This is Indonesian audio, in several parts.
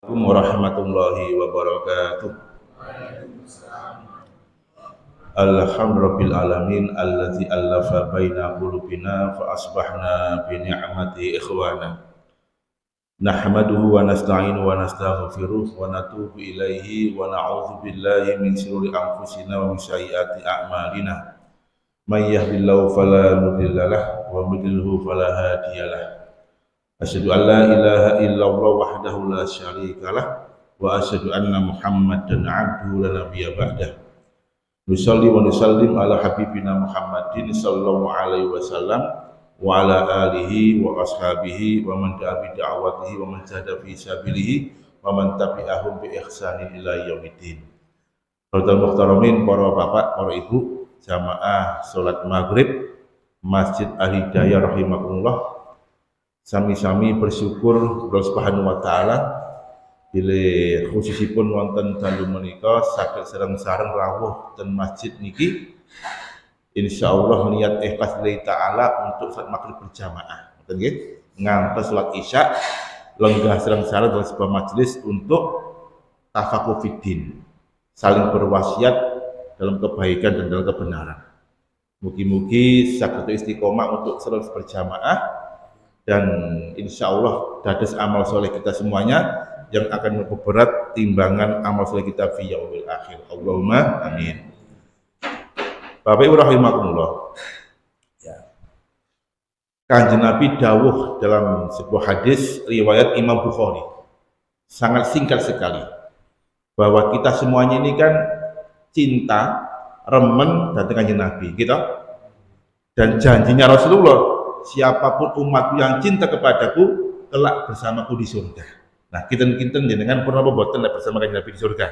Assalamualaikum warahmatullahi wabarakatuh. Alhamdulillahirabbil alamin allazi allafa baina qulubina fa asbahna bi ni'mati ikhwana. Nahmaduhu wa nasta'inu wa nastaghfiruh wa natubu ilaihi wa na'udzu billahi min shururi anfusina wa min sayyiati a'malina. May yahdihillahu fala mudilla lahu wa may yudlil fala hadiya lahu. Asyhadu an la ilaha illallah wahdahu la syarikalah wa asyhadu anna Muhammadan abduhu la nabiyya ba'dah. Nusalli wa nusallim ala habibina Muhammadin sallallahu alaihi wasallam wa ala alihi wa ashabihi wa man da'a bi da'watihi wa man jahada fi sabilihi wa man tabi'ahum bi ihsanin ila yaumiddin. Saudara muhtaramin, para bapak, para ibu, jamaah salat maghrib Masjid Al-Hidayah rahimakumullah. Sami-sami bersyukur Allah Subhanahu wa taala bila khususipun wonten dalu menika saged sareng-sareng rawuh ten masjid niki insyaallah niat ikhlas lillahi taala untuk salat maghrib berjamaah ngoten nggih ngantos salat isya lenggah sareng-sareng dalam sebuah majelis untuk tafaqquh fiddin, saling berwasiat dalam kebaikan dan dalam kebenaran. Mugi-mugi saged istiqomah untuk salat berjamaah dan insya Allah dados amal soleh kita semuanya yang akan memperberat timbangan amal soleh kita fi yaumil akhir. Allahumma amin. Bapak Ibu rahimakumullah. Ya. Kanjeng Nabi dawuh dalam sebuah hadis riwayat Imam Bukhari. Sangat singkat sekali. Bahwa kita semuanya ini kan cinta, remen dan Kanjeng Nabi, gitu. Dan janjinya Rasulullah, siapapun umatku yang cinta kepadaku kelak bersamaku di surga. Nah, kinten-kinten jenengan pernah boten bersama Kanjeng Nabi di surga.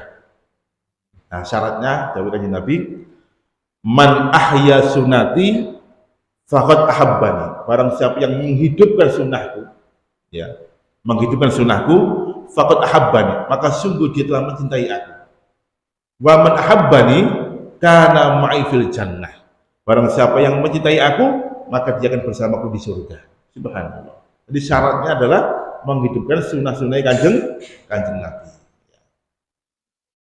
Nah, syaratnya dawuh Kanjeng Nabi, man ahya sunnati faqad ahabbani. Barang siapa yang menghidupkan sunnahku, ya, menghidupkan sunnahku, faqad ahabbani, maka sungguh dia telah mencintai aku. Wa man ahabbani kana ma'i fil jannah. Barang siapa yang mencintai aku, maka dia akan bersamaku di surga. Subhanallah. Jadi syaratnya adalah menghidupkan sunnah-sunnah kanjeng Nabi.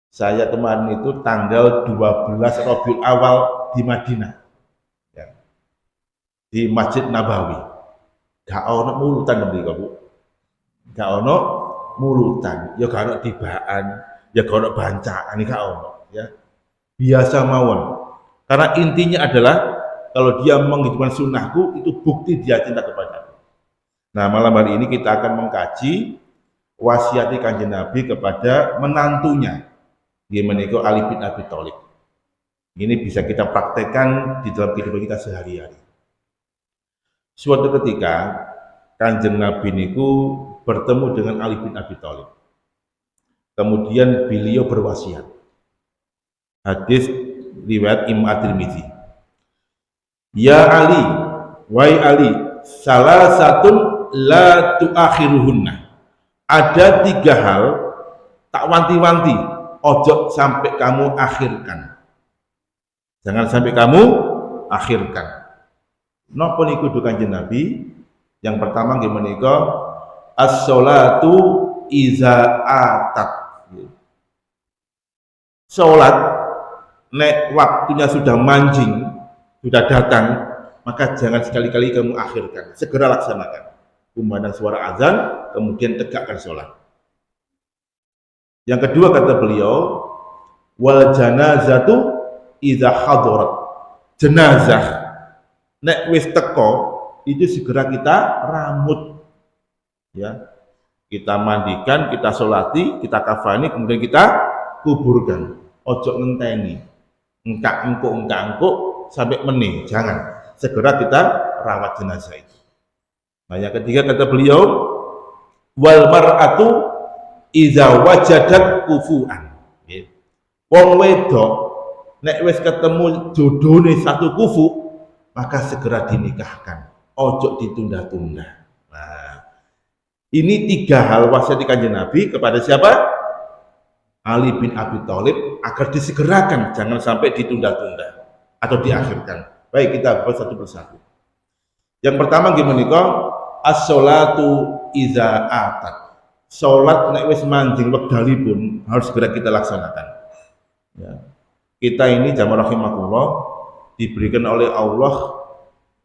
Saya kemarin itu tanggal 12 Rabiul Awal di Madinah, ya, di Masjid Nabawi. Gak ono mulutan mriko, Bu. Gak ono mulutan, ya gak ono tibaan, ya gak ono bancaan, gak ono, ya. Biasa mawon. Karena intinya adalah kalau dia menghidupkan sunnahku, itu bukti dia cinta kepadaku. Nah, malam hari ini kita akan mengkaji wasiat Kanjeng Nabi kepada menantunya, yaitu Ali bin Abi Thalib. Ini bisa kita praktekkan di dalam kehidupan kita sehari-hari. Suatu ketika Kanjeng Nabi niku bertemu dengan Ali bin Abi Thalib. Kemudian beliau berwasiat. Hadis riwayat Imam At-Tirmidzi. Ya Ali, wahai Ali, salah satu la tuakhiruhunna. Ada 3 hal tak wanti-wanti, ojo sampai kamu akhirkan. Jangan sampai kamu akhirkan. Napa niku Kanjeng Nabi? Yang pertama nggih menika as-sholatu iza atat. Salat nek waktunya sudah manjing, sudah datang, maka jangan sekali-kali kamu akhirkan, segera laksanakan. Kumandang suara azan, kemudian tegakkan sholat. Yang kedua kata beliau, wal janazatu idza hadarat. Jenazah nek wis teko, itu segera kita ramut, ya, kita mandikan, kita sholati, kita kafani, kemudian kita kuburkan. Ojo ngenteni, engkak-engkuk sampai meneh, jangan, segera kita rawat jenazah itu. Nah, yang ketiga kata beliau, wal mar'atu idza wajadat kufuan. Wong wedok nek wis ketemu jodone satu kufu, maka segera dinikahkan, ojo ditunda-tunda. Nah, ini 3 hal wasiat Kanjeng Nabi kepada siapa? Ali bin Abi Thalib, agar disegerakan, jangan sampai ditunda-tunda atau diakhirkan. Baik, kita bahas satu persatu. Yang pertama gimana kok? As-sholatu iza atat. sholat nek wis manjing wekdalipun harus segera kita laksanakan. Ya. Kita ini jamaah rahimakumullah diberikan oleh Allah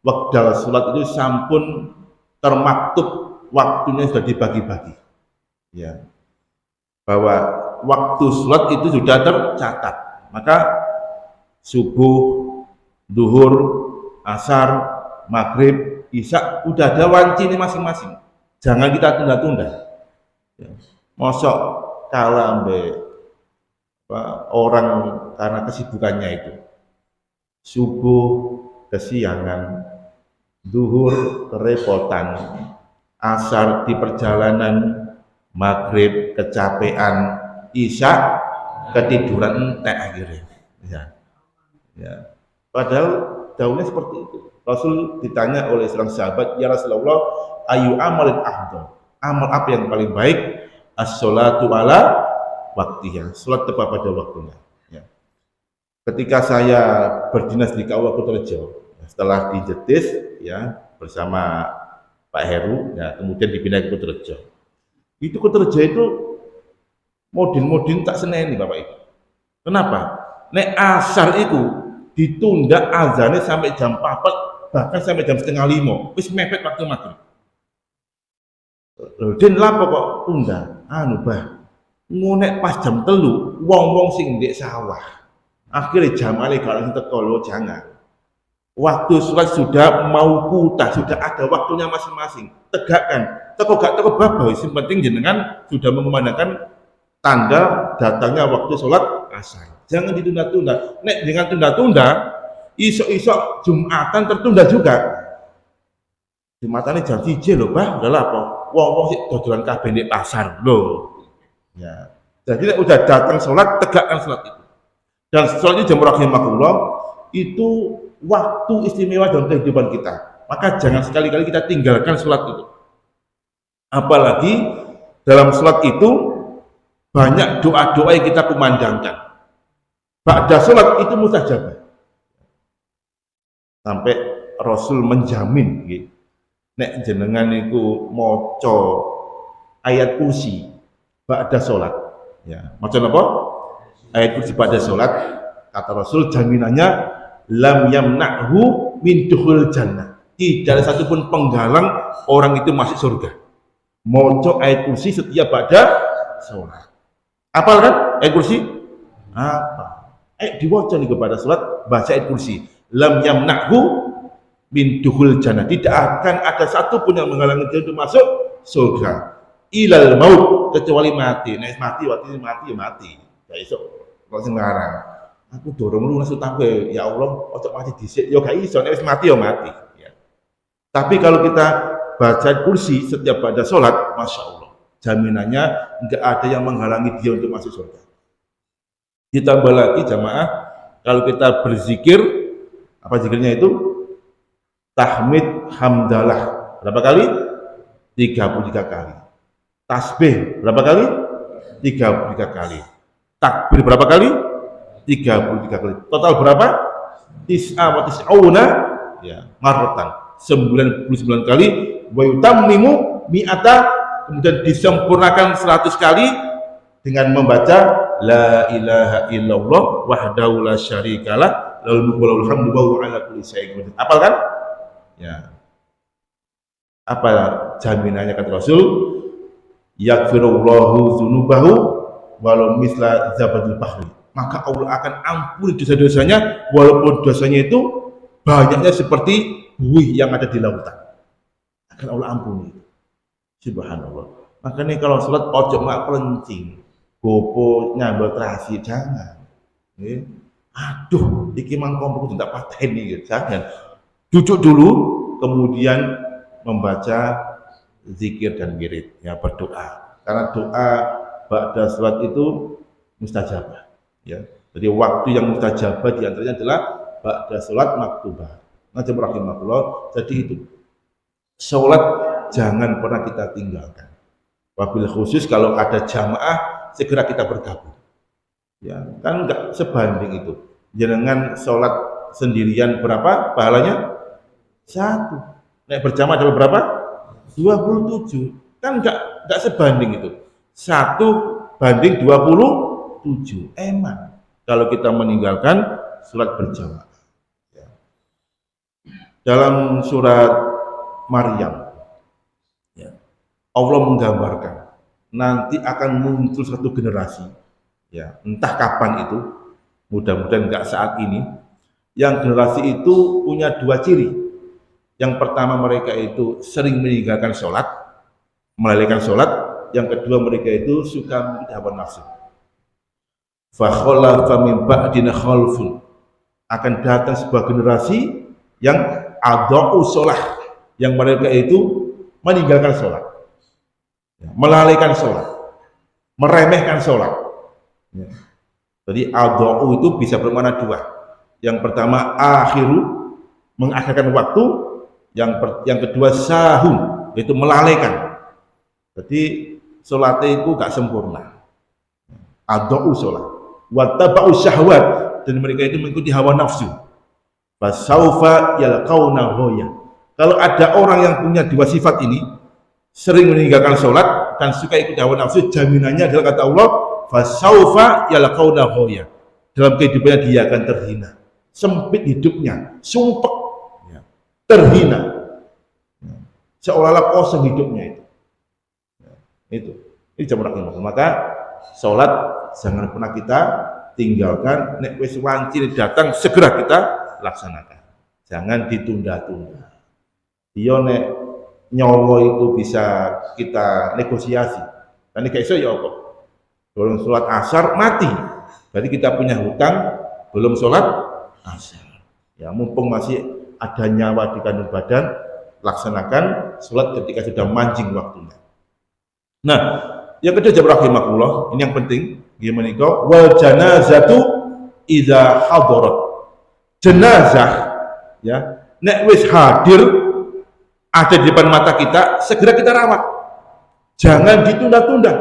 wekdal sholat itu sampun termaktub, waktunya sudah dibagi-bagi. Ya. Bahwa waktu sholat itu sudah tercatat. Maka subuh, duhur, asar, maghrib, isya udah ada wancine masing-masing. Jangan kita tunda-tunda. Ya. Mosok kalah orang karena kesibukannya itu. Subuh kesiangan, duhur kerepotan, asar di perjalanan, maghrib kecapean, isya ketiduran entek akhirnya. Ya. Ya. Padahal daunnya seperti itu. Rasul ditanya oleh seorang sahabat, "Ya Rasulullah, ayu amalin afdal?" Amal apa yang paling baik? As-sholatu ala waktiha. Salat tepat pada waktunya. Ya. Ketika saya berdinas di KUA Kutorejo, setelah dijetis ya bersama Pak Heru, ya kemudian dipindah ke Kutorejo. Itu Kutorejo itu modin tak seneni Bapak Ibu. Kenapa? Nek asar itu ditunda azannya sampai jam 4, bahkan sampai jam setengah 5. Wis mepet waktu maghrib. Den lapo kok tunda? Anu bah, ngonek pas jam 3, wong-wong sing ndek sawah. Akhirnya jamane kalau teko lho, jangan. Waktu sholat sudah mau kutah, sudah ada waktunya masing-masing. Tegakkan. Teko gak teko babau, yang penting jenengan sudah mengumandangkan tanda datangnya waktu sholat asar. Jangan ditunda-tunda. Nek dengan tunda-tunda, iso-iso Jumatan tertunda juga. Jumatane jam 1 lho, bah, udah apa? Wong-wong sik dodolan kabeh nek pasar lho. Ya. Jadi nek udah datang sholat, tegakkan sholat itu. Dan sholat itu jamaah rahimakumullah itu waktu istimewa dalam kehidupan kita. Maka jangan sekali-kali kita tinggalkan sholat itu. Apalagi dalam sholat itu banyak doa-doa yang kita kumandangkan. Ba'da sholat itu mustajabah. Sampai Rasul menjamin gitu. Nek jenengan iku maca ayat kursi ba'da sholat. Ya, maca apa? Ayat kursi ba'da sholat, kata Rasul jaminannya lam yamna'hu min dukhul jannah. Tidak ada satupun penggalang orang itu masuk surga. Maca ayat kursi setiap ba'da sholat. Apal kan ayat kursi? Apa? Diwaca nih kepada sholat, baca ayat kursi. Lam yamna'hu min dukhul jannah. Tidak akan ada satu pun yang menghalangi dia untuk masuk surga. Ilal maut, kecuali mati. Nek mati waktu mati ya mati. Ya iso kok sing ngarang. Aku dorong lu langsung takwe, ya Allah, ojo mati dhisik. Ya gak iso, nek wis mati ya mati. Ya. Tapi kalau kita baca kursi setiap pada sholat, masya Allah, jaminannya enggak ada yang menghalangi dia untuk masuk surga. Ditambah lagi jamaah, kalau kita berzikir, apa zikirnya itu? Tahmid hamdalah berapa kali? 33 kali. Tasbih berapa kali? 33 kali. Takbir berapa kali? 33 kali. Total berapa? Tis'auna ya, marratan. 99 kali. Wa yutammimu mi'ata, kemudian disempurnakan 100 kali dengan membaca la ilaha illallah wahdahu la syarikalah lahul mulku wa lahul hamdu wa huwa ala kulli syai'in qadir. Hafal kan? Ya. Apa jaminannya kata Rasul? Yaghfirullahu dzunubahu walau misla zabadil bahri. Maka Allah akan ampuni dosa-dosanya walaupun dosanya itu banyaknya seperti buih yang ada di lautan. Akan Allah ampuni. Subhanallah. Makanya kalau sholat ojo mak pelencing, gopo nyambel terasi, jangan. Aduh, iki mangkom tak pateni, jangan. Duduk dulu, kemudian membaca zikir dan wirid, ya berdoa. Karena doa ba'da salat itu mustajabah. Ya, jadi waktu yang mustajabah diantaranya adalah ba'da salat maktubah. Najib rahimahullah. Jadi itu, salat jangan pernah kita tinggalkan. Wabil khusus kalau ada jamaah segera kita bergabung. Ya, kan enggak sebanding itu. Jangan salat sendirian berapa pahalanya? 1. Nek berjamaah dapat berapa? 27. Kan enggak sebanding itu. 1:27. Emang kalau kita meninggalkan sholat berjamaah. Ya. Dalam surat Maryam, ya, Allah menggambarkan nanti akan muncul satu generasi, ya, entah kapan itu, mudah-mudahan enggak saat ini, yang generasi itu punya dua ciri. Yang pertama, mereka itu sering meninggalkan sholat, melalaikan sholat. Yang kedua, mereka itu suka mengikuti hawa nafsu. Fa khalafa min ba'dina khalfun, akan datang sebuah generasi yang adau sholat, yang mereka itu meninggalkan sholat, melalaikan sholat, meremehkan sholat. Jadi adau itu bisa bermakna dua. Yang pertama akhiru, mengakhirkan waktu. Yang kedua sahun, yaitu melalaikan. Jadi sholatnya itu gak sempurna. Adau sholat, wattaba'u syahwat, dan mereka itu mengikuti hawa nafsu. Fasaufa yalqauna ghaya. Kalau ada orang yang punya dua sifat ini, sering meninggalkan sholat dan suka ikut hawa nafsu, jaminannya adalah kata Allah, fasaufa yalqauna ghaya. Dalam kehidupannya dia akan terhina, sempit hidupnya, sumpek, ya, terhina, ya, seolah-olah kosong hidupnya itu. Ini jamaah rahimahullah. Maka sholat jangan pernah kita tinggalkan. Nek wis wanci datang segera kita laksanakan. Jangan ditunda-tunda. Iya nek nyawa itu bisa kita negosiasi. Dan kayak iso ya apa? Belum sholat asar mati. Berarti kita punya hutang belum sholat asar. Ya mumpung masih ada nyawa di kandung badan, laksanakan sholat ketika sudah mancing waktunya. Nah, yang kedua jamaah rahimakumullah, ini yang penting, gimana kau? Wal janazatu idza hadarat. Jenazah, ya, nek wis hadir ada di depan mata kita, segera kita rawat. Jangan ditunda-tunda.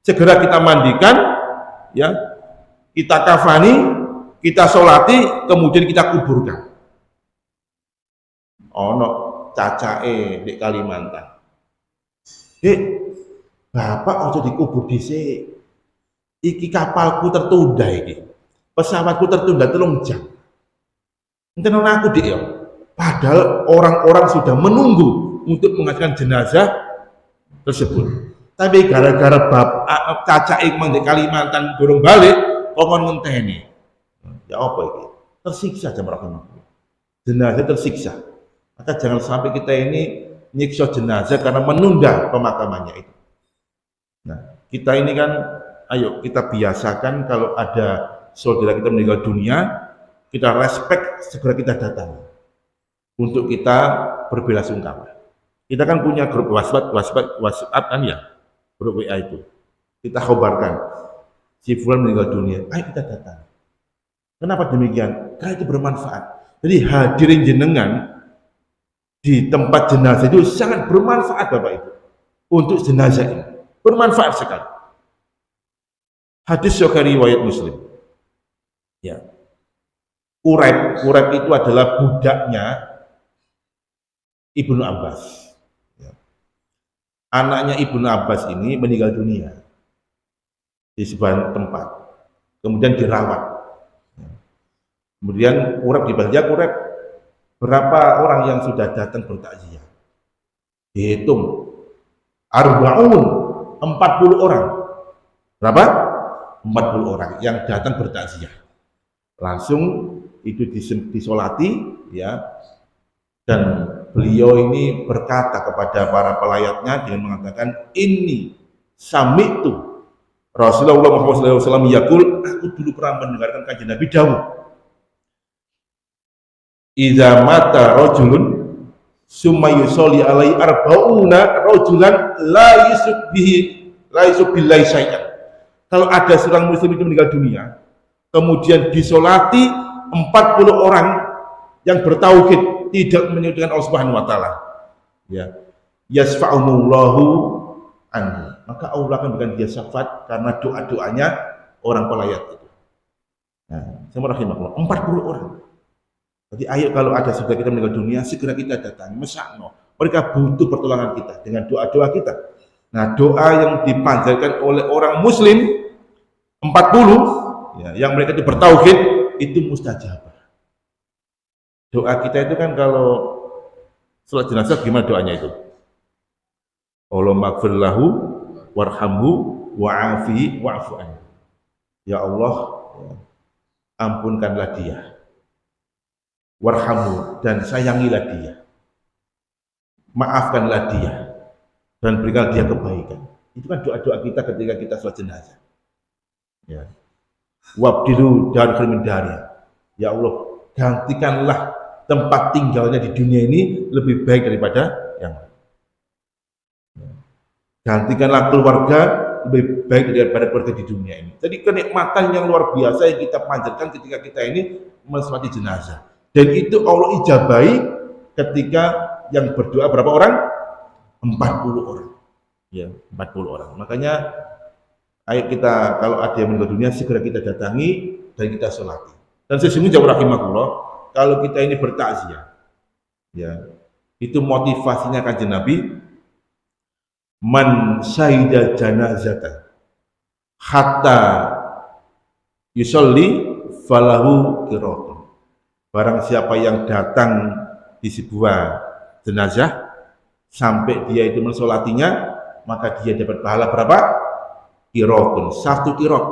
Segera kita mandikan, ya, kita kafani, kita sholati, kemudian kita kuburkan. Ono cacae di Kalimantan. Bapak ojo dikubur dhisik. Iki kapalku tertunda iki. Pesawatku tertunda 3 jam. Enten aku dik ya. Padahal orang-orang sudah menunggu untuk mengajukan jenazah tersebut. Tapi gara-gara bapak caca ikman di Kalimantan durung balik, kok ngenteni. Ya apa iki? Tersiksa jamaah rahimahullah. Jenazah tersiksa. Maka jangan sampai kita ini nyiksa jenazah karena menunda pemakamannya itu. Nah, kita ini kan, ayo kita biasakan kalau ada saudara kita meninggal dunia, kita respect, segera kita datang untuk kita berbelasungkawa. Kita kan punya grup WhatsApp kan ya, grup WA itu. Kita khabarkan si fulan meninggal dunia, ayo kita datang. Kenapa demikian? Karena itu bermanfaat. Jadi hadirin jenengan di tempat jenazah itu sangat bermanfaat Bapak Ibu untuk jenazah ini, bermanfaat sekali. Hadis sahih riwayat Muslim. Ya. Quraib itu adalah budaknya Ibnu Abbas. Ya. Anaknya Ibnu Abbas ini meninggal dunia di sebuah tempat, kemudian dirawat. Ya. Kemudian Quraib dibaca, Quraib, berapa orang yang sudah datang bertakziah? Dihitung. Arba'un, 40 orang. Berapa? 40 orang yang datang bertakziah. Langsung itu disolati, ya. Dan beliau ini berkata kepada para pelayatnya dengan mengatakan, ini sami'tu Rasulullah Muhammad SAW yaqul, aku dulu pernah mendengarkan kajian Nabi Dawud. Idza mata rajulun summa yusolli alaihi arba'una rajulan la yusub billahi syai'an. Kalau ada seorang muslim itu meninggal dunia, kemudian disolati 40 orang yang bertauhid, tidak menyekutukan Allah Subhanahu wa taala, ya, yasfa'umullahu anhu, maka Allah akan berikan dia syafaat karena doa-doanya orang pelayat itu. Nah, saya rahimahullah, 40 orang. Jadi ayo kalau ada saudara kita meninggal dunia, segera kita datang, mesakno, Mereka butuh pertolongan kita dengan doa-doa kita. Nah, doa yang dipanjatkan oleh orang muslim 40 ya, yang mereka itu bertauhid itu mustajabah. Doa kita itu kan kalau salat jenazah gimana doanya itu? Allahumma ighfir lahu warhamhu wa'afihi wa'fu anhu. Ya Allah, ampunkanlah dia. Warhamhu, dan sayangilah dia. Maafkanlah dia dan berikan dia kebaikan. Itu kan doa-doa kita ketika kita salat jenazah. Ya. Wabdilu darul min dariha. Ya Allah, gantikanlah tempat tinggalnya di dunia ini lebih baik daripada yang lain. Gantikanlah keluarga lebih baik daripada keluarga di dunia ini. Jadi kenikmatan yang luar biasa yang kita panjatkan ketika kita ini mensolati jenazah. Dan itu Allah ijabahi ketika yang berdoa berapa orang? 40 orang. Ya, 40 orang. Makanya ayo kita kalau ada yang meninggal dunia segera kita datangi dan kita sholati. Dan sesungguhnya rahimahullah, kalau kita ini bertakziah, ya, itu motivasinya Kanjeng Nabi, man syahida janazatan hatta yusolli falahu qiratun. Barang siapa yang datang di sebuah jenazah sampai dia itu mensolatinya, maka dia dapat pahala berapa? Qiratun, 1 qirat.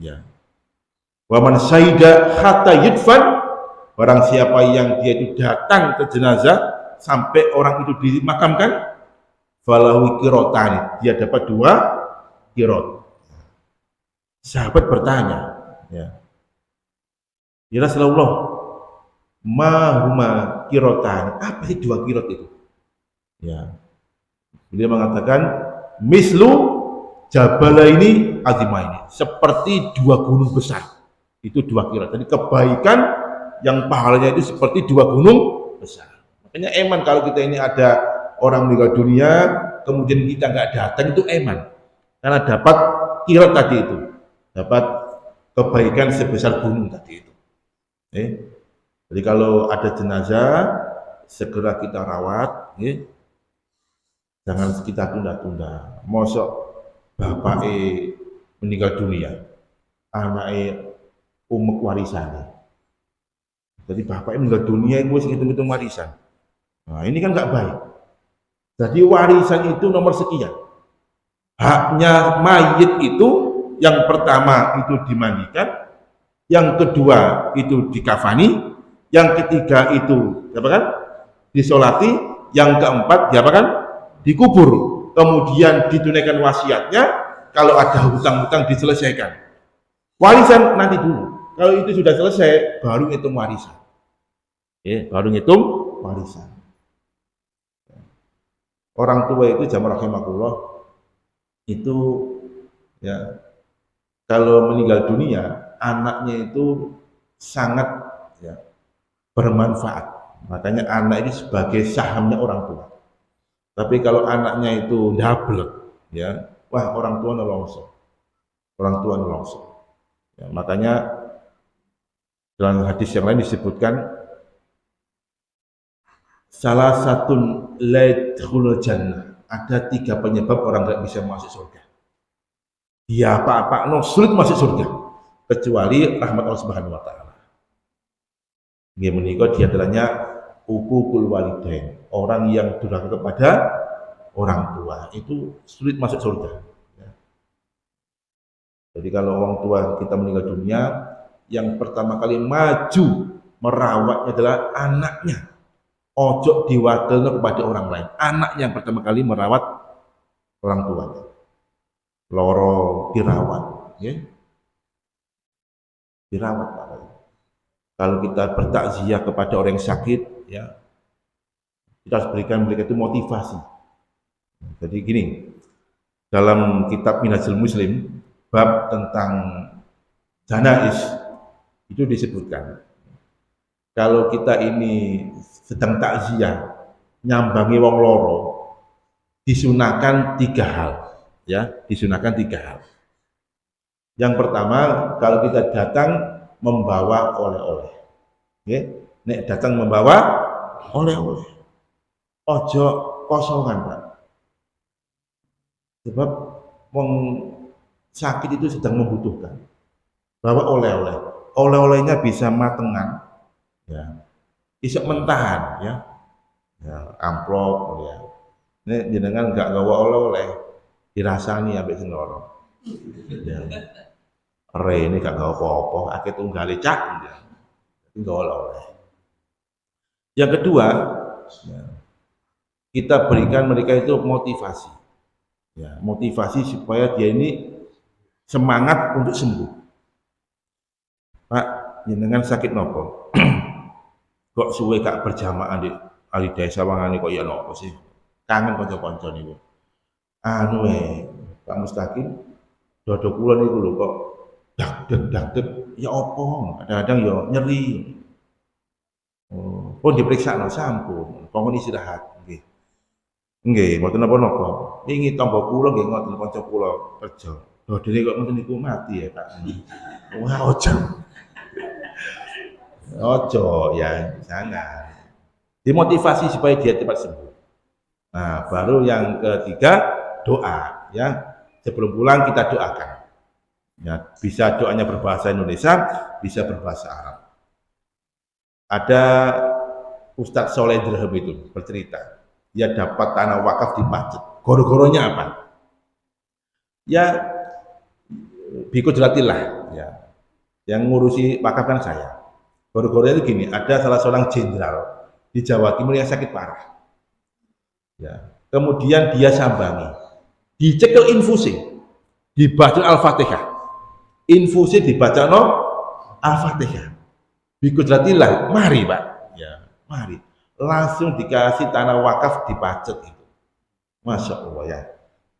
Ya. Wa man syahida hatta yudfan, barang siapa yang dia itu datang ke jenazah sampai orang itu dimakamkan, falahu qiratan, dia dapat 2 qirat. Sahabat bertanya, ya Rasulullah, ma huma qiratan, apa sih 2 qirat itu? Ya, beliau mengatakan mislu jabalaini azimaini, seperti 2 gunung besar, itu 2 qirat. Jadi kebaikan yang pahalanya itu seperti 2 gunung besar. Makanya eman kalau kita ini ada orang meninggal dunia kemudian kita nggak datang, itu eman, karena dapat qirat tadi itu, dapat kebaikan sebesar gunung tadi itu. Jadi kalau ada jenazah segera kita rawat, jangan kita tunda-tunda. Mosok bapak meninggal dunia, anaknya umek warisan. Jadi bapaknya meninggal dunia itu hitung-hitung warisan. Nah ini kan nggak baik. Jadi warisan itu nomor sekian. Haknya mayit itu yang pertama itu dimandikan, yang kedua itu dikafani, yang ketiga itu apa kan? Disolati, yang keempat apa kan? Dikubur. Kemudian ditunaikan wasiatnya, kalau ada hutang-hutang diselesaikan. Warisan nanti dulu. Kalau itu sudah selesai, baru ngitung warisan. Baru ngitung warisan. Orang tua itu jamaah rahimakumullah itu ya kalau meninggal dunia anaknya itu sangat ya bermanfaat. Makanya anak ini sebagai sahamnya orang tua. Tapi kalau anaknya itu ndablek ya, wah orang tua nolongso. Orang tua nolongso. Ya, makanya dalam hadis yang lain disebutkan salah satu laidkhulul jannah, ada 3 penyebab orang tidak bisa masuk surga. Dia apa-apa sulit masuk surga kecuali rahmat Allah Subhanahu wa taala. Nggih menika dia adalah uququl walidain, orang yang durhaka kepada orang tua itu sulit masuk surga. Jadi kalau orang tua kita meninggal dunia, yang pertama kali maju merawatnya adalah anaknya. Ojo diwakilkan kepada orang lain. Anak yang pertama kali merawat orang tuanya. Loro dirawat, ya. Dirawat Pak. Kalau kita bertakziah kepada orang yang sakit, ya, kita harus berikan mereka itu motivasi. Jadi gini, dalam kitab Minhajul Muslim, bab tentang janais itu disebutkan. Kalau kita ini sedang takziah, nyambangi wong loro, disunahkan 3 hal, ya, disunahkan 3 hal. Yang pertama, kalau kita datang membawa oleh-oleh, ya, nek datang membawa oleh-oleh. ojo kosongan Pak. Sebab wong sakit itu sedang membutuhkan. Bawa oleh-oleh. Oleh-olehnya bisa matengan, ya. Isok mentahan, ya. Ya, amplop, ya. Ini jenengan nggak gawa oleh-oleh, dirasani ambek sing loro. Ya. Re ini gak gawa apa-apa, akhir tunggal cak, ya. Nggak oleh-oleh. Yang kedua, ya, kita berikan mereka itu motivasi. Ya, motivasi supaya dia ini semangat untuk sembuh. Pak, jenengan sakit nopo? Kok suwe gak berjamaah di ahli desa wangane kok ya nopo sih? Kangen kanca-kanca niku. Anu Pak Mustaqim, dodo kula niku lho kok dak-dak ya opo? Kadang-kadang ya nyeri. Oh, pun diperiksa no sampun, pokoknya istirahat. Nggih. Nggih, mboten napa-napa. Wingi tangga kula nggih ngoten kanca kula kerja. Dodene kok ngoten niku mati ya, Pak. Wah, ojo ya, jangan. Dimotivasi supaya dia cepat sembuh. Nah, baru yang ketiga doa, ya. Sebelum pulang kita doakan. Ya, bisa doanya berbahasa Indonesia, bisa berbahasa Arab. Ada Ustadz Soleh Dirham itu bercerita, dia dapat tanah wakaf di Pacet. Goro-goronya apa? Ya, bikudratillah, ya. Yang ngurusi wakaf kan saya. Goro-goronya itu gini, ada salah seorang jenderal di Jawa Timur yang sakit parah. Ya. Kemudian dia sambangi, dicekel infusi, dibaca Al-Fatihah. Infusi dibaca no Al-Fatihah. Bikudratillah, mari Pak. Ya, mari. Langsung dikasih tanah wakaf di Pacet itu. Masya Allah ya.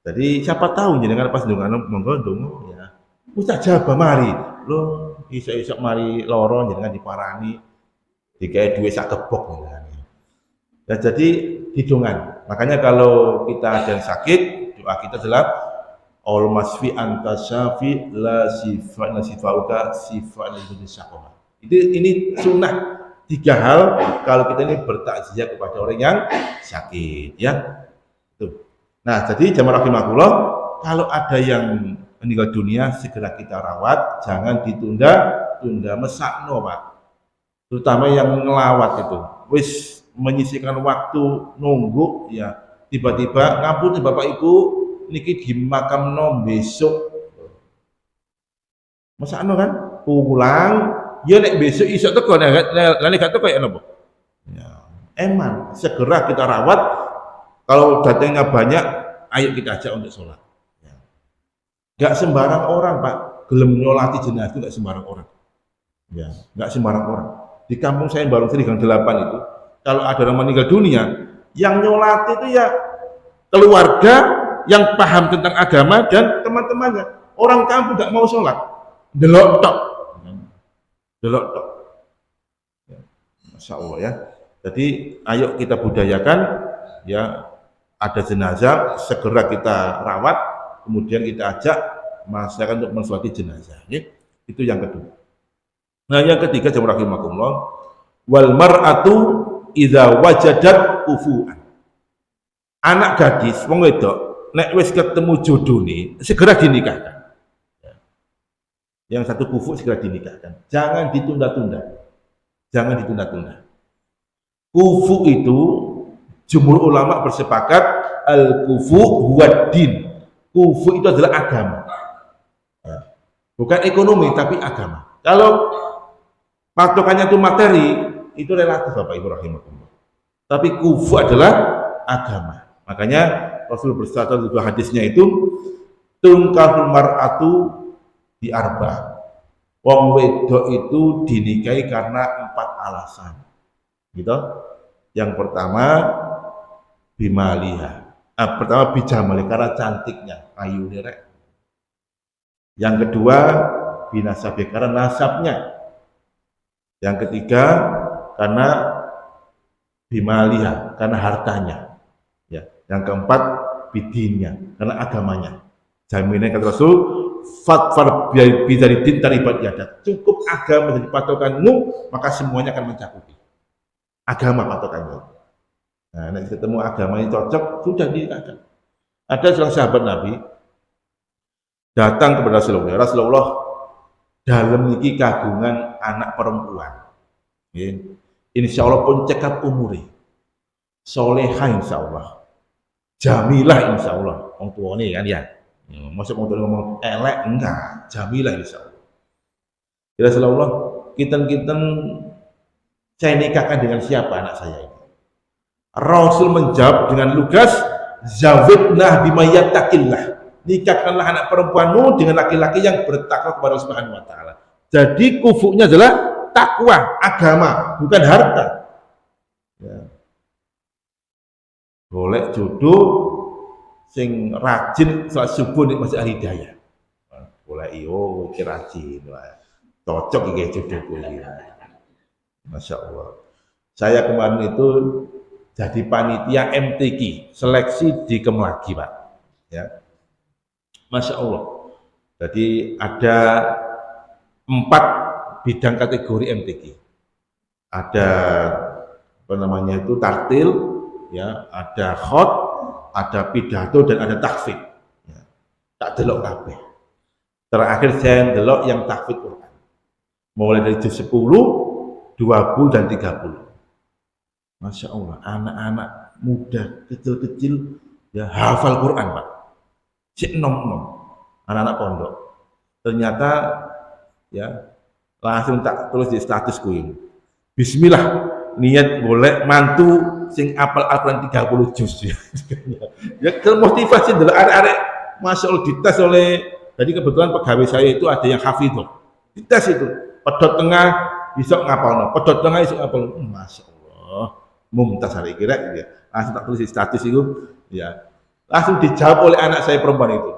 Jadi siapa tahu jenengan pas ndonga monggo ndonga ya. Mustajabah mari. Loh, iso-iso mari loro jenengan diparani. Dikae duwe sak kebok jenengan. Ya jadi hidungan. Makanya kalau kita ada yang sakit, doa kita adalah All masfi anta syafi la sifauka sifan Indonesia. Ini sunnah 3 hal kalau kita ini bertakziah kepada orang yang sakit, ya. Tuh. Nah, jadi jamaah rahimakumullah, kalau ada yang meninggal dunia segera kita rawat, jangan ditunda-tunda, mesakno, Pak. Terutama yang ngelawat itu. Wis menyisihkan waktu nunggu, ya. Tiba-tiba ngampun Bapak Ibu niki di makamno besok. Mesakno kan? Pulang ya nek besok iso teko nek gak teko ya napa? Ya, eman segera kita rawat. Kalau datangnya banyak, ayo kita ajak untuk sholat. Ya. Gak sembarang orang Pak, gelem nyolati jenazah itu gak sembarang orang. Ya, gak sembarang orang. Di kampung saya Barung Sri Gang 8 itu, kalau ada orang meninggal dunia, yang nyolati itu ya keluarga yang paham tentang agama dan teman-temannya. Orang kampung gak mau sholat, delok tok. Delok tok. Ya, Masya Allah ya. Jadi ayo kita budayakan ya, ada jenazah segera kita rawat, kemudian kita ajak masyarakat untuk mensolati jenazah. Ya. Itu yang kedua. Nah yang ketiga jamaah rahimakumullah, wal mar'atu idza wajadat kufuan. Anak gadis wong wedok nek wis ketemu jodone segera dinikahkan. Yang satu kufu segera dinikahkan. Jangan ditunda-tunda. Jangan ditunda-tunda. Kufu itu jumhur ulama bersepakat al-kufu huwa din. Kufu itu adalah agama. Bukan ekonomi tapi agama. Kalau patokannya itu materi, itu relatif Bapak Ibu rahimahullah. Tapi kufu adalah agama. Makanya Rasul bersabda di hadisnya itu tungkahul mar'atu di arba. Wong wedok itu dinikahi karena 4 alasan. Gitu. Yang pertama bimaliha. Pertama bijamali karena cantiknya, ayu rek. Yang kedua binasabi karena nasabnya. Yang ketiga karena bimaliha karena hartanya. Ya. Yang keempat bidinnya karena agamanya. Jaminan kata Rasul fatfar bidaridin taribat yadat. Cukup agama jadi patokanmu, maka semuanya akan mencakupi. Agama patokannya. Nah, nek ketemu agama yang cocok sudah dinikahkan. Ada seorang sahabat Nabi datang kepada Rasulullah. Ya Rasulullah, dalam niki kagungan anak perempuan. Ya. Insya Allah pun cekap umuri. Solehah insya Allah. Jamilah insya Allah. Orang tua ini kan ya. Masuk orang tua ngomong elek enggak. Jamilah insya Allah. Ya Rasulullah, kita saya nikahkan dengan siapa anak saya ini? Rasul menjawab dengan lugas, zawidnah bimayattaqillah. Nikahkanlah anak perempuanmu dengan laki-laki yang bertakwa kepada Allah Subhanahu wa taala. Jadi kufunya adalah takwa, agama, bukan harta. Ya. Boleh jodoh sing rajin salat subuh nek masih hidayah. Boleh iyo iki rajin lah. Cocok iki jodohku iki. Masya Allah. Saya kemarin itu jadi panitia MTQ, seleksi di Kemlaki, Pak. Ya. Masya Allah. Jadi ada 4 bidang kategori MTQ. Ada apa namanya itu tartil, ya, ada khot, ada pidato dan ada tahfidz. Ya. Tak delok kabeh. Terakhir saya delok yang tahfidz Quran. Mulai dari juz 10, 20 dan 30. Masya Allah, anak-anak muda kecil-kecil ya hafal Quran, Pak. Cik nom-nom, anak-anak pondok. Ternyata ya langsung tak tulis di statusku ini. Bismillah, niat boleh mantu sing apal Al-Quran 30 juz ya. Ya termotivasi dulu arek-arek, Masya Allah dites oleh, tadi kebetulan pegawai saya itu ada yang hafidhah. Dites itu, pedot tengah bisa ngapalno, pedot tengah bisa ngapalno. Masya Allah. Mumtaz hari kira ya. Langsung tak tulis di status itu ya. Langsung dijawab oleh anak saya perempuan itu.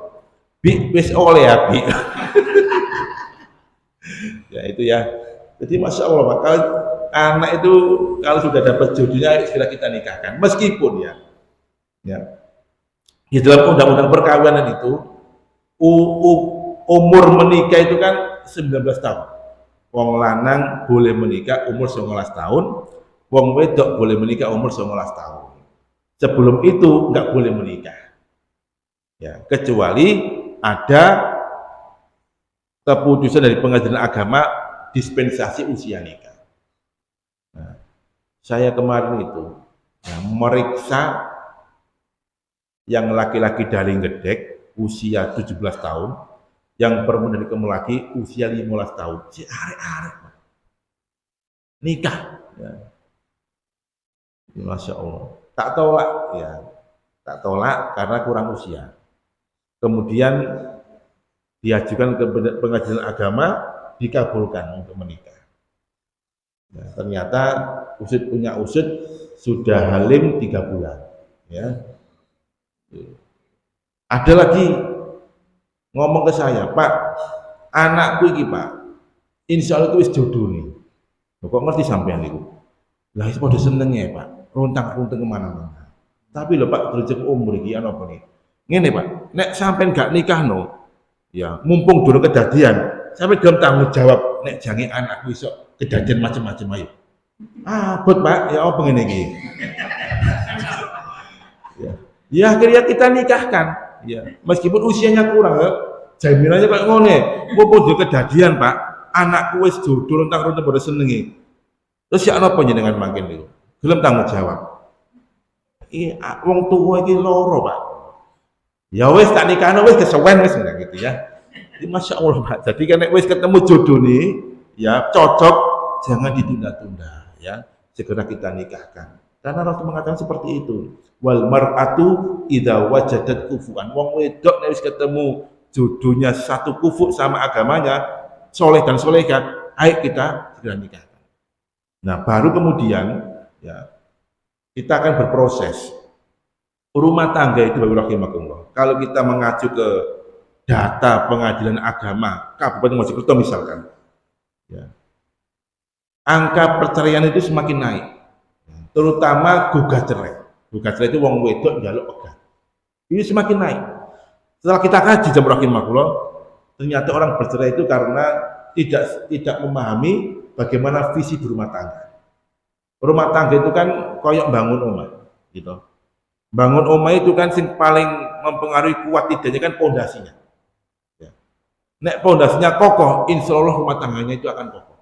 Bi, wis oleh ya, Bi. Ya itu ya. Jadi Masya Allah, Pak, kalau anak itu kalau sudah dapat jodohnya segera kita nikahkan. Meskipun ya di dalam undang-undang perkawinan itu umur menikah itu kan 19 tahun. Wong lanang boleh menikah umur 19 tahun. Wong wedok boleh menikah umur 19 tahun. Sebelum itu nggak boleh menikah. Ya, kecuali ada keputusan dari pengadilan agama dispensasi usia nikah. Nah, saya kemarin itu ya, meriksa yang laki-laki dari Gedek usia 17 tahun, yang perempuan dari Kemlaki usia 15 tahun. Si arek-arek nikah. Ya. Masya Allah, tak tolak ya, tak tolak karena kurang usia. Kemudian diajukan ke pengadilan agama, dikabulkan untuk menikah. Ya, ternyata punya usut sudah halim 3 bulan. Ya. Ada lagi ngomong ke saya, Pak, anakku iki Pak, insya Allah itu wis jodoh nih. Kok ngerti sampean itu? Lah itu pada senengnya Pak. Runtang-runtang kemana-mana. Tapi lho Pak, berjek umur iki ana apa nih? Ngene Pak, nek sampean gak nikah no, ya mumpung durung kedadian, sampe gelem tanggung jawab nek jange anakku iso kedadian macam-macam ayo. Ah, bot Pak, ya apa ngene iki? Ya akhirnya kita nikahkan, ya meskipun usianya kurang, ya, jaminannya kayak ngene, mumpung durung kedadian Pak, anakku wis jodoh runtang-runtang pada senengi. Terus ya apa jenengan makin niku? Gelem tanggung jawab. Iya, wong tuwa iki loro, Pak. Ya wis tak nikahno wis kesuwen wis gitu ya. Jadi Masya Allah, Pak. Jadi kan wis ketemu jodoh nih, ya cocok, jangan ditunda-tunda ya. Segera kita nikahkan. Karena Rasul mengatakan seperti itu. Wal mar'atu idza wajadat kufuan. Wong wedok nek wis ketemu jodohnya satu kufu sama agamanya, soleh dan solehah, ayo kita segera nikahkan. Nah, baru kemudian ya kita akan berproses. Rumah tangga itu rahimakumullah. Kalau kita mengacu ke data pengadilan agama Kabupaten Mojokerto misalkan, ya, angka perceraian itu semakin naik, terutama gugat cerai. Gugat cerai itu wong wedok njaluk pegat. Ini semakin naik. Setelah kita kaji jam rahimakumullah, ternyata orang bercerai itu karena tidak memahami bagaimana visi berumah tangga. Rumah tangga itu kan koyok bangun rumah. gitu. Bangun omah itu kan sing paling mempengaruhi kuat tidaknya kan pondasinya. Ya. Nek pondasinya kokoh, insya Allah rumah tangganya itu akan kokoh.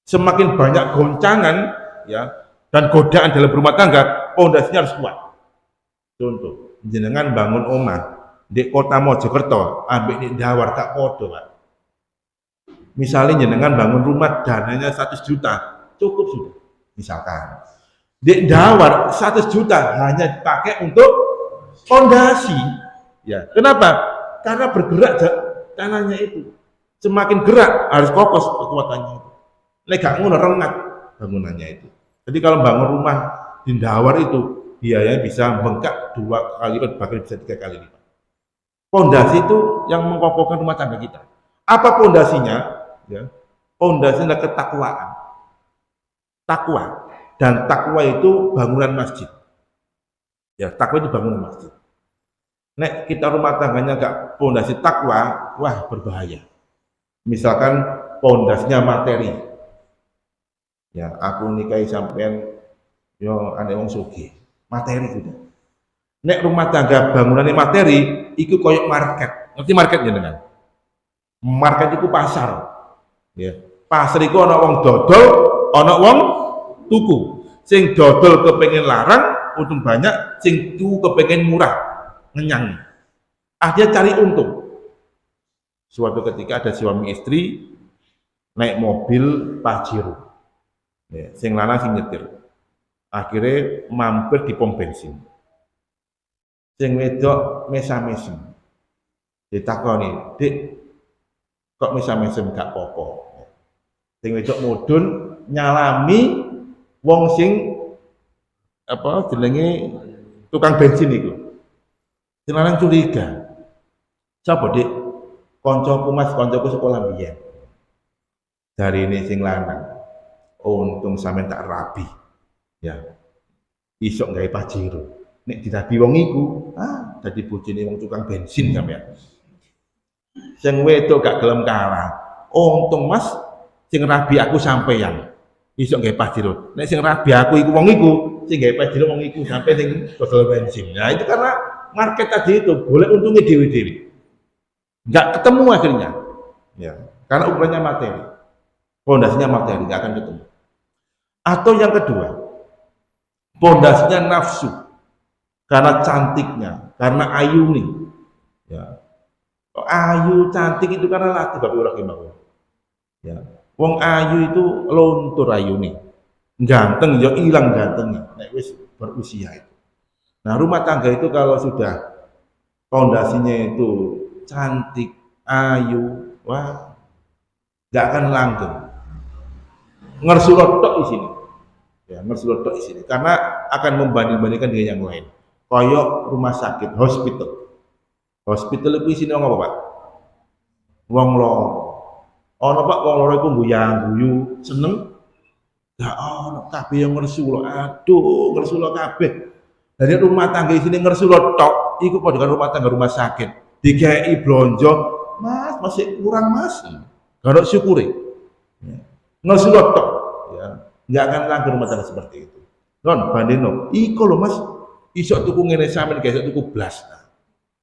Semakin banyak goncangan ya dan godaan dalam rumah tangga, pondasinya harus kuat. Contoh, jenengan bangun omah di kota Mojokerto, ambek di Dawar tak podo, Pak. Misalnya jenengan bangun rumah dananya 100 juta, cukup sudah. Misalkan di Dawar 100 juta hanya dipakai untuk fondasi. Ya, kenapa? Karena bergerak tanahnya itu. Semakin gerak harus kokoh kekuatannya itu. Nek gak ngono rengat bangunannya itu. Jadi kalau bangun rumah di Dawar itu biayanya bisa bengkak 2 kali lipat, bahkan bisa 3 kali lipat. Fondasi itu yang mengkokohkan rumah tangga kita. Apa fondasinya? Ya, fondasinya adalah ketakwaan. Takwa, dan takwa itu bangunan masjid. Ya, takwa itu bangunan masjid. Nek kita rumah tangganya gak fondasi takwa, wah berbahaya. Misalkan fondasinya materi. Ya, aku nikahi sampean yo ane wong sugih. Materi sudah. Nek rumah tangga bangunannya materi, iku koyok market. Ngerti market jenengan? Market itu pasar. Ya. Pasar iku ana wong dodol, ana wong tuku. Sing dodol kepengen larang, untung banyak, sing tuku kepengen murah, ngenyang. Dia cari untung. Suatu ketika ada suami istri naik mobil Pajero. Ya, sing lanang sing nyetir. Akhirnya mampir di pom bensin. Sing wedok mesam-mesem. Ditakoni, "Dik, kok mesam-mesem gak apa-apa?" Sing wedok mudhun nyalami wong sing apa jenenge tukang bensin iku. Sing lanang curiga. Sapa, Dik? Kancaku Mas, kancaku sekolah biyen. Dari ini sing lanang. Untung sampean tak rabi. Ya. Isok gawe Pajero. Nek dirabi wong iku, dadi bojone wong tukang bensin sampean. Sing wedok gak gelem kalah. Untung Mas sing rabi aku sampeyan. Isok gawe Pajero. Nek sing rabi aku iku wong iku, sing gawe Pajero wong iku sampe sing dodol bensin. Nah, itu karena market tadi itu boleh untungnya dewi-dewi. Enggak ketemu akhirnya. Ya, karena ukurannya materi. Pondasinya materi, enggak akan ketemu. Atau yang kedua, pondasinya nafsu. Karena cantiknya, karena ayuni. Ya. Ayu cantik itu karena latih Bapak Rahimahullah. Ya. Wong ayu itu lontur ayune. Ganteng ya hilang gantengnya. Nek wis berusia itu. Nah, rumah tangga itu kalau sudah pondasinya itu cantik, ayu, wah, nggak akan langgeng. Ngersulot tok di sini, ya ngersulot tok di sini, karena akan membanding-bandingkan dengan yang lain. Koyok rumah sakit, hospital itu isinya apa Pak? Wong loro. Ono Pak wong loro iku guyang-guyu, seneng. Gak ono kabeh yang ngersulot, aduh ngersulot kabeh. Dari rumah tangga di sini ngersulot tok, iku padha dengan rumah tangga rumah sakit. Dikai blonjo, Mas masih kurang Mas. Kalau syukuri. Ya. Ngersulot tok, ya. Nggak akan langgeng rumah tangga seperti itu. Non bandingno, iko lho Mas, iso tuku ngene sampean iso tuku blas.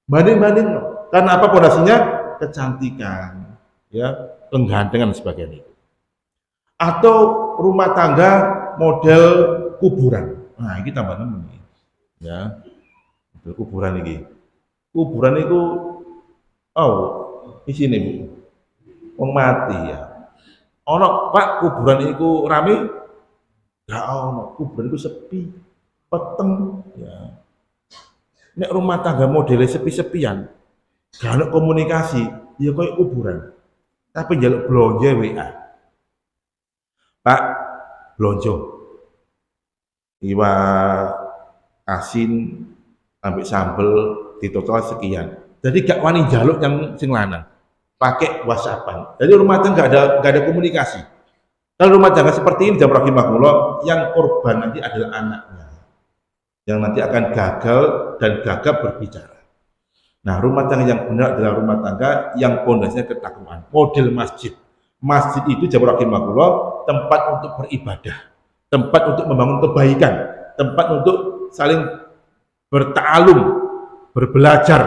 Banding-banding no. Karena apa pondasinya? Kecantikan, ya, penggantengan sebagainya. Atau rumah tangga model kuburan. Nah, ini tambah nemen. Ya. Model kuburan ini. Kuburan itu di sini Bu. Wong mati ya. Ono Pak kuburan itu rame? Gak ono, kuburan itu sepi, peteng ya. Nek rumah tangga modelnya sepi-sepian, gak ada komunikasi, ya kayak kuburan. Tapi njaluk blonjo WA. Pak, blonjo. Iwa asin ambil sambel di total sekian. Jadi gak wani njaluk yang sing lanang. Pakai WhatsAppan. Jadi rumah tangga gak ada komunikasi. Kalau rumah tangga seperti ini, jamaah rahimahullah, yang korban nanti adalah anaknya. Yang nanti akan gagal dan gagap berbicara. Nah, rumah tangga yang benar adalah rumah tangga yang pondasinya ketakwaan. Model masjid. Masjid itu jamaah rahimahullah tempat untuk beribadah, tempat untuk membangun kebaikan, tempat untuk saling berta'alum, berbelajar,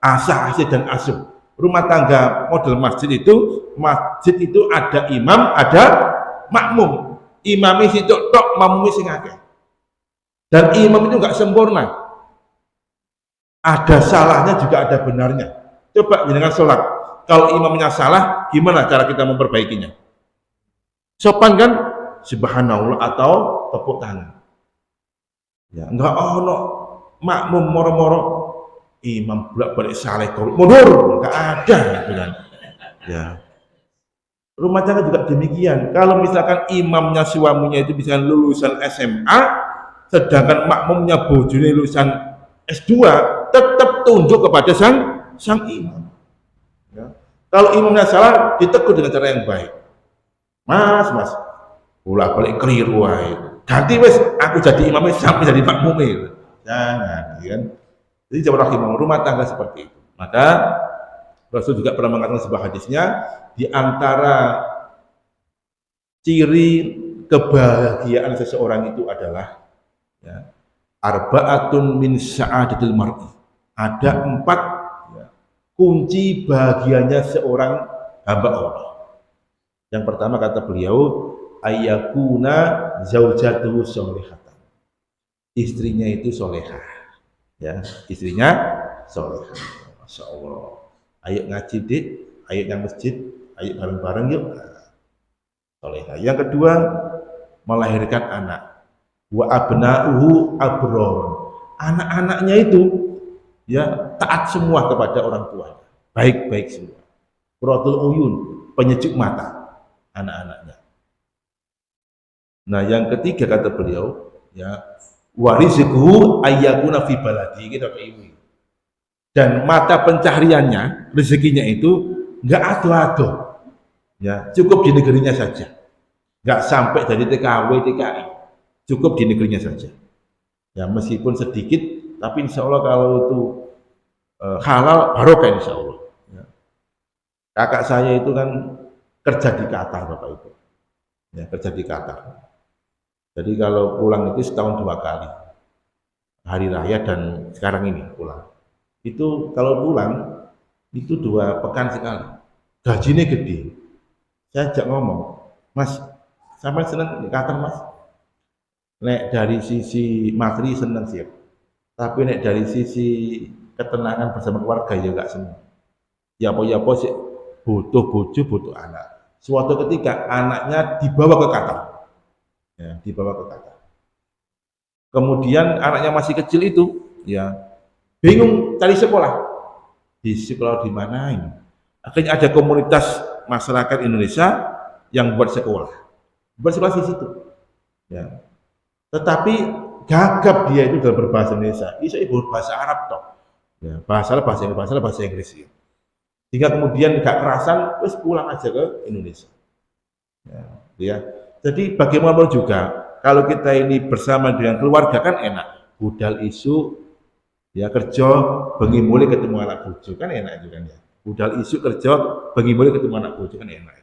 asah-asih dan asuh. Rumah tangga model masjid itu ada imam, ada makmum. Imam itu tok, makmum sing akeh. Dan imam itu enggak sempurna. Ada salahnya juga ada benarnya. Coba jenengan sholat, kalau imamnya salah, gimana cara kita memperbaikinya? Sopan kan? Subhanallah atau tepuk tangan. Ya, enggak ono makmum moro-moro imam bolak-balik saleh mundur, enggak ada gitu kan. Ya. Rumah tangga juga demikian. Kalau misalkan imamnya suaminya itu bisa lulusan SMA, sedangkan makmumnya bojone lulusan S2, tetap tunduk kepada sang imam. Ya. Kalau imamnya salah, ditegur dengan cara yang baik. Mas, bolak-balik keliru wae. Ganti wes, aku jadi imamnya sampai jadi makmumnya. Jangan, kan? Jadi jamaah rahimah rumah tangga seperti itu. Maka Rasul juga pernah mengatakan sebuah hadisnya, di antara ciri kebahagiaan seseorang itu adalah ya, arba'atun min sa'adatil mar'i. Ada 4 ya, kunci bahagianya seorang hamba Allah. Yang pertama kata beliau, ayyakuna zaujatuhu sholihatan. Istrinya itu solehah. Ya, istrinya solehah. Masya Allah. Ayo ngaji dik, ayo yang masjid, ayo bareng-bareng yuk. Solehah. Yang kedua, melahirkan anak. Wa abna'uhu abror. Anak-anaknya itu ya taat semua kepada orang tua. Baik-baik semua. Qurratul uyun, penyejuk mata anak-anaknya. Nah, yang ketiga kata beliau, ya warizquhu ayyakuna fi baladi, kita ini. Dan mata pencahariannya, rezekinya itu enggak ado-ado. Ya, cukup di negerinya saja. Enggak sampai dari TKW, TKI. Cukup di negerinya saja. Ya, meskipun sedikit, tapi insya Allah kalau itu halal, barokah insya Allah. Ya. Kakak saya itu kan kerja di Qatar, Bapak Ibu. Ya, kerja di Qatar. Jadi kalau pulang itu setahun 2 kali. Hari raya dan sekarang ini pulang. Itu kalau pulang, itu 2 pekan sekali. Gajinya gede. Saya ajak ngomong, Mas, sampai senang di Qatar, Mas? Nek dari sisi materi senang sih, tapi nek dari sisi ketenangan bersama keluarga ya enggak senang. Ya apa sih, butuh bojo, butuh anak. Suatu ketika anaknya dibawa ke Qatar, ya, dibawa ke Qatar. Kemudian anaknya masih kecil itu, ya bingung cari sekolah. Di sekolah di mana ini? Akhirnya ada komunitas masyarakat Indonesia yang buat sekolah di situ. Ya. Tetapi gagap dia itu dalam berbahasa Indonesia, bisa ibu bahasa Arab toh. Ya, bahasa Inggris. Ya. Sehingga kemudian gak kerasan, terus pulang aja ke Indonesia. Ya. Jadi bagaimana juga kalau kita ini bersama dengan keluarga kan enak. Budal isu ya kerja bengi mulai ketemu anak bojo kan enak juga kan ya. Budal isu kerja bengi mulai ketemu anak bojo kan enak.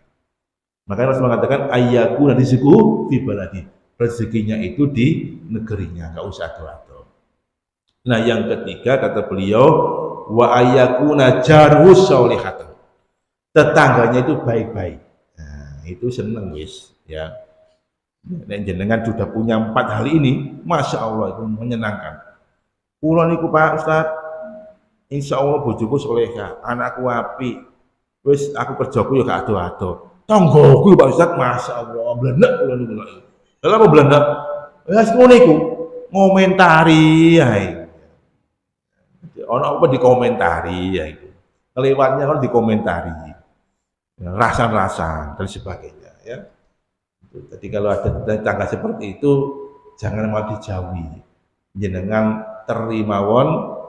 Makanya Rasul mengatakan ayyakuna rizquhu fi baladi. Rezekinya itu di negerinya, enggak usah ado-ado. Nah, yang ketiga kata beliau wa ayyakuna jarhus sholihatan. Tetangganya itu baik-baik. Nah, itu seneng wis ya. Nek jenengan sudah punya 4 hal ini, Masya Allah itu menyenangkan. Kula niku Pak Ustaz, insya Allah bojoku soleha, anakku api, wis aku kerjaku ya gak ado-ado. Tanggoku Pak Ustaz, Masya Allah, blenek kula niku. Lha apa blenek? Wis ngono iku, ngomentari ae. Ana apa dikomentari ya itu. Kelewatnya kan dikomentari. Ya, rasan-rasan dan sebagainya ya. Jadi kalau ada tetangga seperti itu jangan mau dijauhi. Jenengan terimawon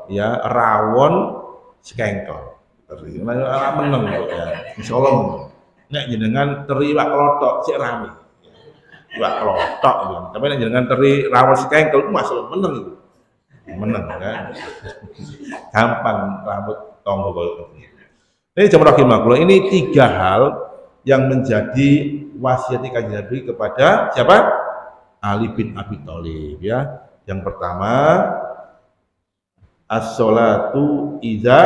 ya rawon sekengkel. Terima meneng kok ya. Insyaallah meneng. Nek jenengan teri wak klothok sik rame. Wak klothok gitu. Tapi nek jenengan teri rawon sekengkel masalah meneng itu. Meneng kan. Gampang rambut tonggo kok. Ini jamaah rahimahullah, ini 3 hal yang menjadi wasiat Kanjeng Nabi kepada siapa? Ali bin Abi Thalib ya. Yang pertama, as-sholatu idza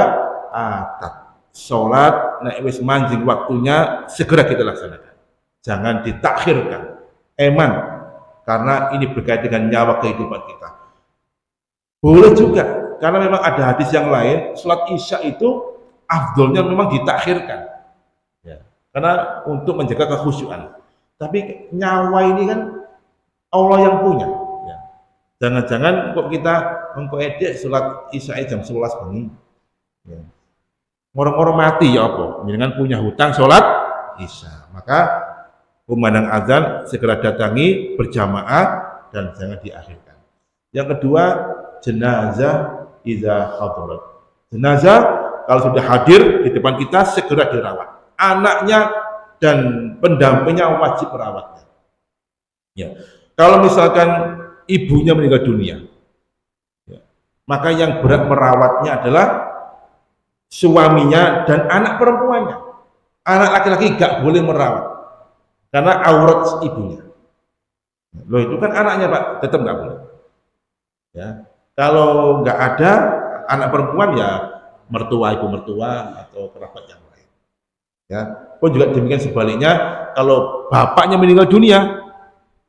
atat. Salat nek wis manjing waktunya segera kita laksanakan. Jangan ditakhirkan. Eman, karena ini berkaitan dengan nyawa kehidupan kita. Boleh juga, karena memang ada hadis yang lain, salat Isya itu afdolnya memang ditakhirkan. Ya. Karena untuk menjaga kekhusyuan. Tapi nyawa ini kan Allah yang punya. Ya. Jangan-jangan kok kita mengkoedek salat Isya jam 11 bengi. Ya. Orang-orang mati ya apa? Dengan punya hutang sholat Isya. Maka kumandang azan segera datangi berjamaah dan jangan diakhirkan. Yang kedua, jenazah idza hadarat. Jenazah kalau sudah hadir di depan kita segera dirawat. Anaknya dan pendampingnya wajib merawatnya. Ya. Kalau misalkan ibunya meninggal dunia, ya, maka yang berat merawatnya adalah suaminya dan anak perempuannya. Anak laki-laki gak boleh merawat karena aurat ibunya. Loh itu kan anaknya Pak, tetap gak boleh. Ya, kalau gak ada anak perempuan ya mertua, ibu mertua atau kerabat yang lain. Ya, pun juga demikian sebaliknya kalau bapaknya meninggal dunia,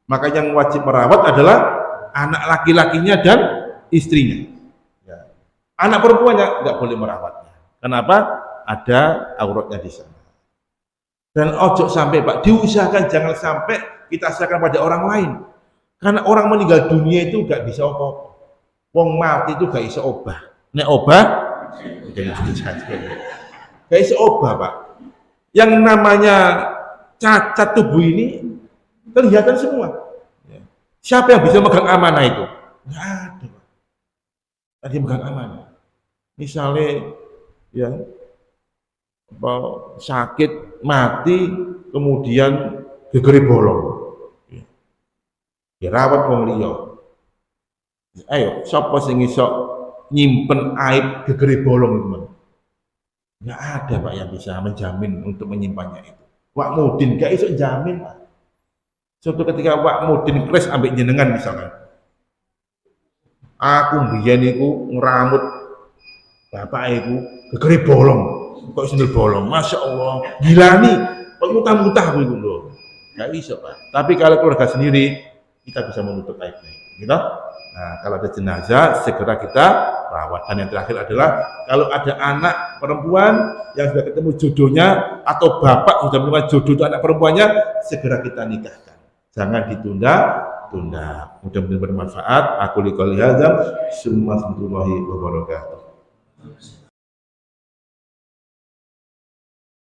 maka yang wajib merawat adalah anak laki-lakinya dan istrinya. Ya. Anak perempuannya gak boleh merawat. Kenapa? Ada auratnya di sana. Dan ojo sampai Pak, diusahakan jangan sampai kita serahkan pada orang lain. Karena orang meninggal dunia itu gak bisa apa-apa. Wong mati itu gak bisa obah. Nek obah, gak bisa obah Pak. Yang namanya cacat tubuh ini kelihatan semua. Siapa yang bisa megang amanah itu? Gak ada Pak. Tadi megang amanah. Misalnya ya sakit mati kemudian gegeri bolong dirawat wong liya. Ayo sapa sing iso nyimpen aib gegeri bolong itu? Nggak ada Pak yang bisa menjamin untuk menyimpannya itu. Wak Mudin gak iso jamin Pak. Suatu ketika Wak Mudin kres ambek jenengan misalkan, aku mbiyen iku ngeramut bapak iku gegeri bolong, kok sendiri bolong, masya Allah, gila nih, kok muntah-muntah aku itu loh, nggak bisa Pak. Tapi kalau keluarga sendiri, kita bisa menutup aibnya, gitu. Nah, kalau ada jenazah, segera kita rawat. Dan yang terakhir adalah kalau ada anak perempuan yang sudah ketemu jodohnya atau bapak sudah menemukan jodoh anak perempuannya, segera kita nikahkan. Jangan ditunda-tunda. Mudah-mudahan bermanfaat. Aku liqouli hadzal. Assalamualaikum warahmatullahi wabarakatuh.